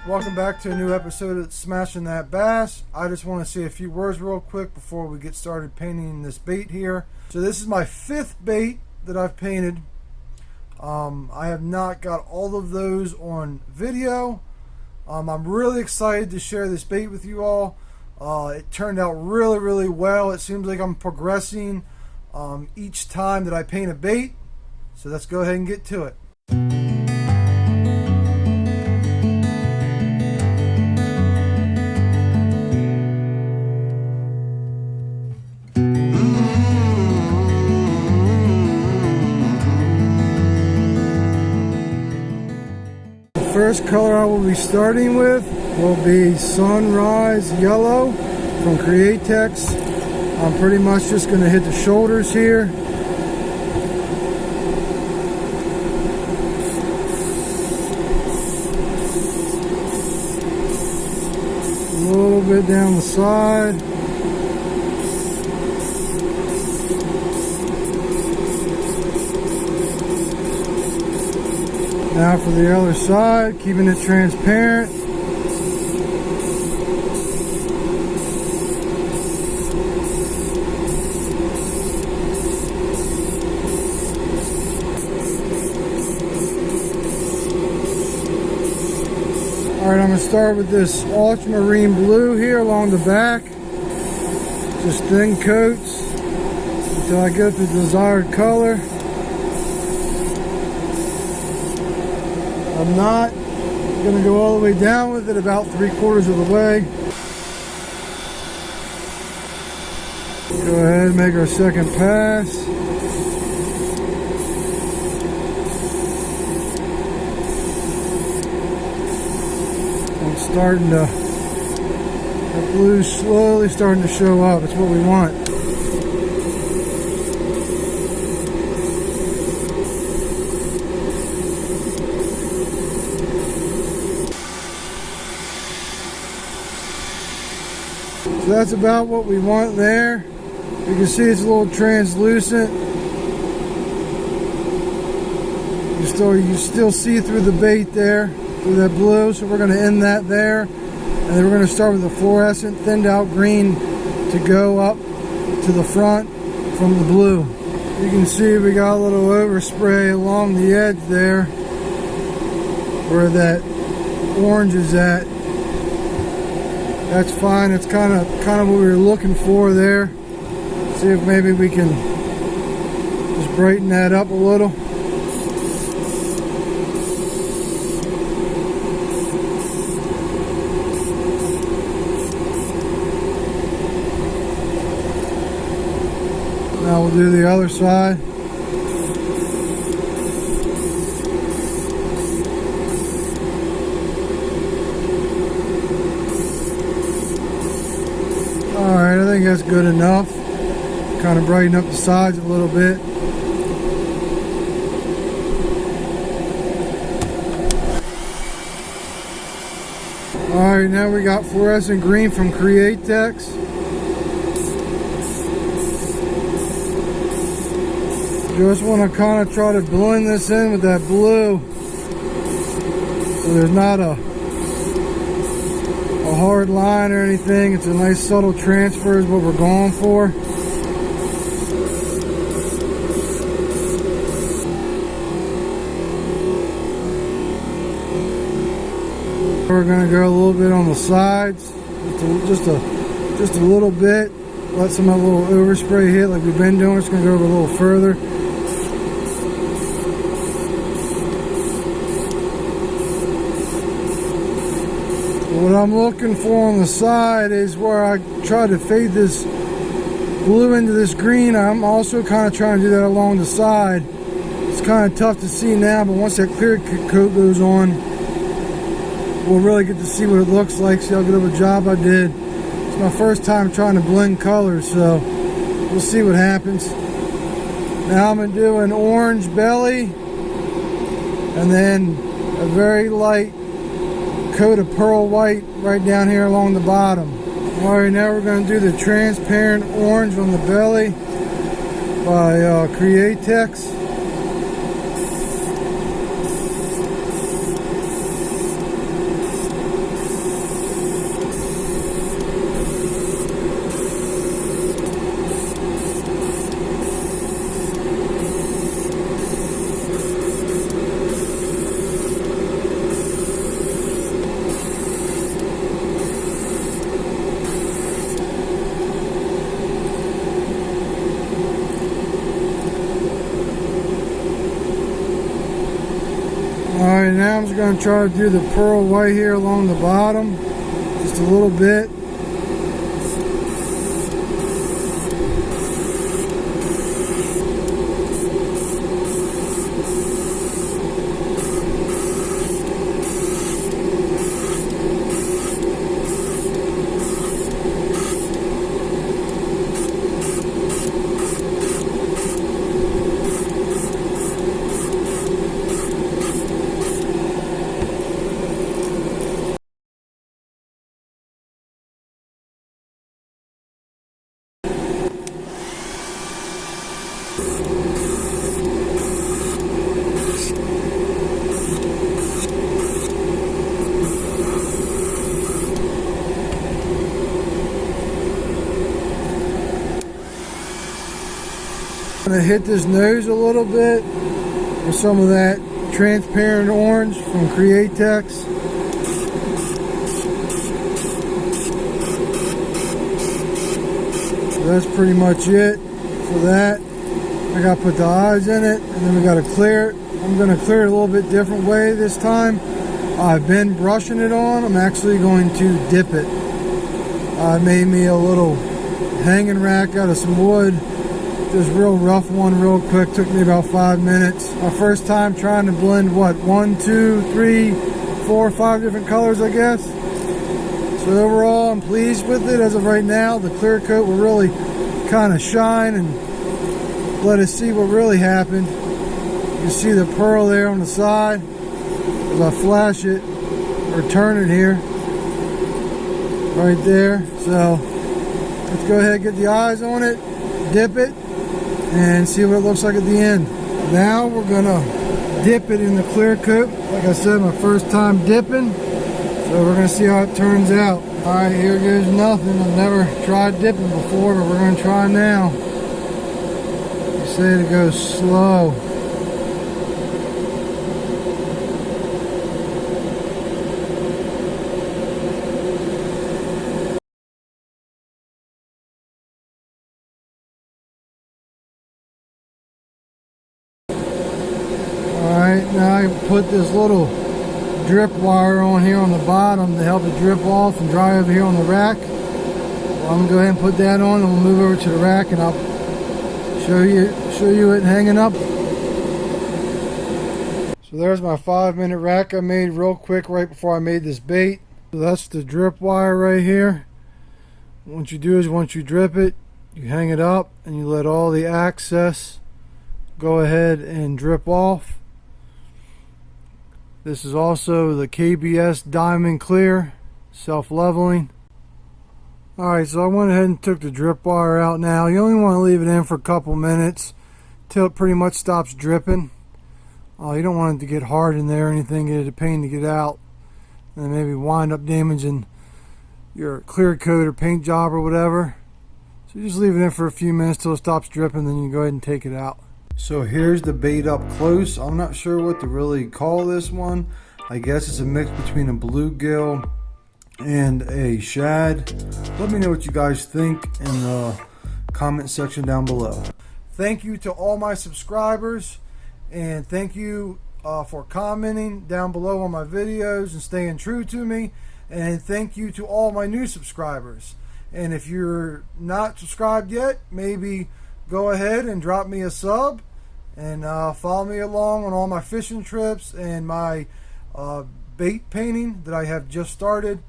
Welcome back to a new episode of Smashing That Bass. I just want to say a few words real quick before we get started painting this bait here. So this is my 5th bait that I've painted. I have not got all of those on video. I'm really excited to share this bait with you all. It turned out really well. It seems like I'm progressing each time that I paint a bait. So let's go ahead and get to it. First color I will be starting with will be Sunrise Yellow from Createx. I'm pretty much just going to hit the shoulders here. A little bit down the side. Now for the other side, keeping it transparent. Alright, I'm going to start with this ultramarine blue here along the back. Just thin coats until I get the desired color. I'm not going to go all the way down with it, about 3/4 of the way. Go ahead and make our second pass. I'm starting to, the blue's slowly starting to show up. It's what we want. So that's about what we want there. You can see it's a little translucent. You still see through the bait there, through that blue. So we're going to end that there. And then we're going to start with the fluorescent thinned out green to go up to the front from the blue. You can see we got a little overspray along the edge there where that orange is at. That's fine. That's kind of what we were looking for there. See if maybe we can just brighten that up a little. Now we'll do the other side. Alright, I think that's good enough. Kind of brighten up the sides a little bit. Alright, now we got fluorescent green from Createx. Just want to kind of try to blend this in with that blue so there's not a hard line or anything. It's a nice subtle transfer is what we're going for. We're going to go a little bit on the sides, just a little bit. Let some of that little overspray hit like we've been doing. It's going to go over a little further. What I'm looking for on the side is where I try to fade this blue into this green. I'm also kind of trying to do that along the side. It's kind of tough to see now, but once that clear coat goes on, we'll really get to see what it looks like, see how good of a job I did. It's my first time trying to blend colors, so we'll see what happens. Now I'm going to do an orange belly and then a very light coat of pearl white right down here along the bottom. Alright, now we're going to do the transparent orange on the belly by Createx. just going to try to do the pearl white here along the bottom, just a little bit. I'm going to hit this nose a little bit with some of that transparent orange from Createx. So that's pretty much it for that. I got to put the eyes in it, and then we got to clear it. I'm going to clear it a little bit different way this time. I've been brushing it on. I'm actually going to dip it. I made me a little hanging rack out of some wood. Just real rough one, real quick. Took me about 5 minutes. My first time trying to blend what, 1, 2, 3, 4, 5 different colors, I guess. So overall, I'm pleased with it as of right now. The clear coat will really kind of shine and let us see what really happened. You can see the pearl there on the side as I flash it or turn it here, right there. So let's go ahead and get the eyes on it, dip it, and see what it looks like at the end. Now we're gonna dip it in the clear coat. Like I said, my first time dipping, so we're gonna see how it turns out. All right, here goes nothing. I've never tried dipping before, but we're gonna try now. They say to go slow. Alright, now I put this little drip wire on here on the bottom to help it drip off and dry over here on the rack. Well, I'm going to go ahead and put that on, and we'll move over to the rack, and I'll show you it hanging up. So there's my 5-minute rack I made real quick right before I made this bait. So that's the drip wire right here. What you do is once you drip it, you hang it up and you let all the excess go ahead and drip off. This is also the KBS Diamond Clear self-leveling. Alright, so I went ahead and took the drip wire out now. You only want to leave it in for a couple minutes till it pretty much stops dripping. You don't want it to get hard in there or anything, get it a pain to get out, and then maybe wind up damaging your clear coat or paint job or whatever. So just leave it in for a few minutes till it stops dripping, then you go ahead and take it out. So here's the bait up close. I'm not sure what to really call this one. I guess it's a mix between a bluegill and a shad. Let me know what you guys think in the comment section down below. Thank you to all my subscribers, and thank you for commenting down below on my videos and staying true to me. And thank you to all my new subscribers. And if you're not subscribed yet, maybe go ahead and drop me a sub and follow me along on all my fishing trips and my bait painting that I have just started.